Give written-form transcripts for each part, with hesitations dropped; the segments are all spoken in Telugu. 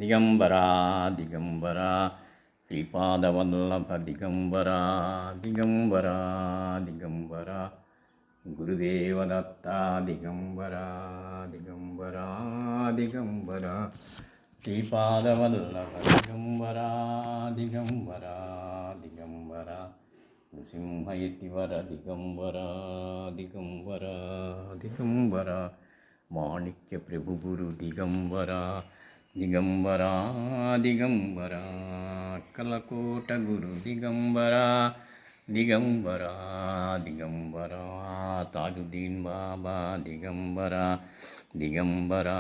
దిగంబరా దిగంబరా శ్రీపాదవల్లభ దిగంబరా దిగంబరా దిగంబరా గురుదేవదత్త దిగంబరా దిగంబరా దిగంబరా శ్రీపాదవల్లభ దిగంబరా దిగంబరా దిగంబరా నృసింహయతివర దిగంబరా దిగంబరా దిగంబరా మాణిక్య ప్రభు గురు దిగంబరా దిగంబరా దిగంబరా కలకోట గురు దిగంబరా దిగంబరా దిగంబరా తాజుద్దీన్ బాబా దిగంబరా దిగంబరా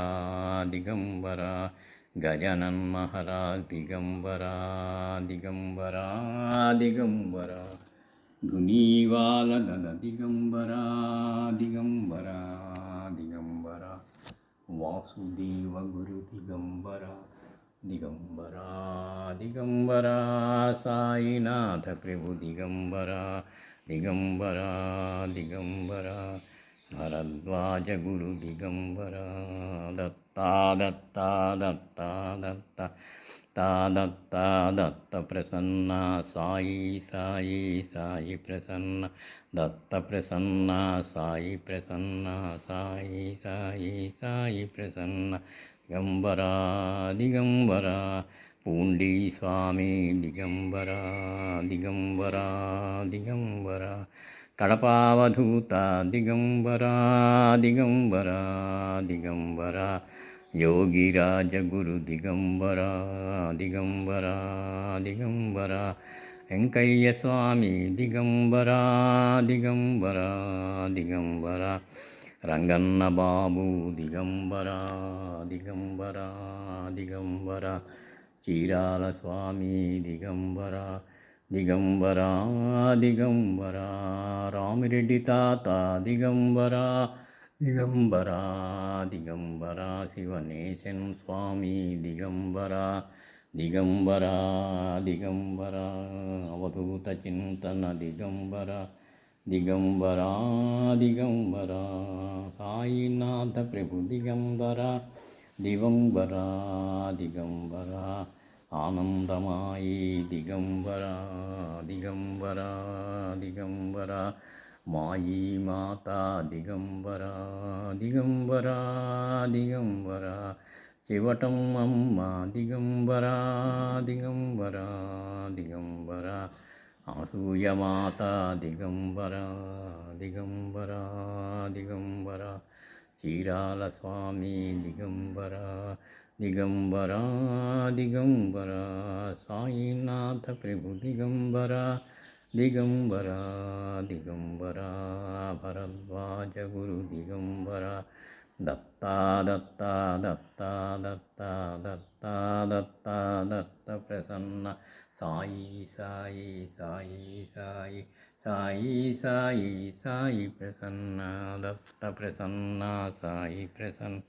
దిగంబరా గజానన్ మహారాజ్ దిగంబరా దిగంబరా దిగంబరా గునీవాల దద దిగంబరా దిగంబరా దిగంబరా వాసుదేవ గురు దిగంబరా దిగంబరా దిగంబరా సాయినాథ ప్రభు దిగంబరా దిగంబరా దిగంబరా భరద్వాజ గురు దిగంబరా దత్తా దత్తా దత్తా దత్త తా దత్తా దత్త ప్రసన్న సాయి సాయి సాయి ప్రసన్న దత్త ప్రసన్న సాయి ప్రసన్న సాయి సాయి సాయి ప్రసన్న దిగంబరా దిగంబరా పూండి స్వామి దిగంబరా దిగంబరా దిగంబరా కడపావధూత దిగంబరా దిగంబరా దిగంబరా యోగిరాజ గురు దిగంబరా దిగంబరా దిగంబరా వెంకయ్య స్వామి దిగంబరా దిగంబరా దిగంబరా రంగన్న బాబు దిగంబరా దిగంబరా దిగంబరా చీరాల స్వామి దిగంబరా దిగంబరా దిగంబరా రామిరెడ్డి తాత దిగంబరా దిగంబరా దిగంబరా శివనేశన్ స్వామి దిగంబరా దిగంబరా దిగంబరా అవధూత చింతన దిగంబరా దిగంబరా దిగంబరా సాయినాథ ప్రభు దిగంబరా దిగంబరా దిగంబరా ఆనందమాయి దిగంబరా దిగంబరా దిగంబరా మాయి మాత దిగంబరా దిగంబరా దిగంబరా చివటం అమ్మ దిగంబరా దిగంబరా దిగంబరా ఆసూయమాత దిగంబరా దిగంబరా దిగంబరా చీరాల స్వామి దిగంబరా దిగంబరా దిగంబరా సాయినాథ ప్రభు దిగంబరా దిగంబరా దిగంబరా భరద్వాజ గురు దిగంబరా దత్తా దత్తా దత్తా దత్తా దత్తా దత్తా దత్త ప్రసన్న సాయి సాయి సాయి సాయి సాయి సాయి సాయి ప్రసన్న దత్త ప్రసన్న సాయి ప్రసన్న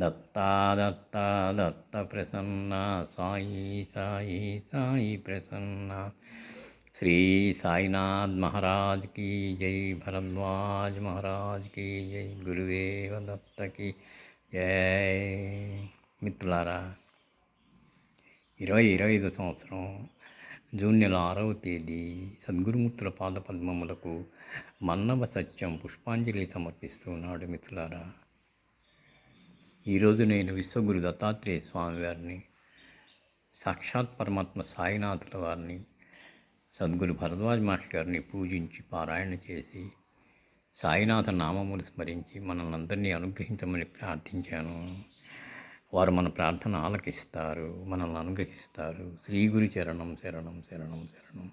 దత్తా దత్తా దత్త ప్రసన్న సాయి సాయి సాయి ప్రసన్న శ్రీ సాయినాథ్ మహారాజ్ की जय भरद्वाज महाराज की जय గురుదేవ దత్తకి జై. మిత్రులారా, 2025 సంవత్సరం జూన్ నెల 6వ తేదీ సద్గురుమూర్తుల పాదపద్మములకు మన్నవ సత్యం పుష్పాంజలి సమర్పిస్తున్నాడు. మిత్రులారా, ఈరోజు నేను విశ్వగురు దత్తాత్రేయ స్వామి వారిని, సాక్షాత్ పరమాత్మ సాయినాథుల వారిని, సద్గురు భరద్వాజ్ మాస్టర్ గారిని పూజించి పారాయణ చేసి సాయినాథ నామములు స్మరించి మనల్ని అందరినీ అనుగ్రహించమని ప్రార్థించాను. వారు మన ప్రార్థన ఆలకిస్తారు, మనల్ని అనుగ్రహిస్తారు. శ్రీ గురు చరణం శరణం శరణం శరణం.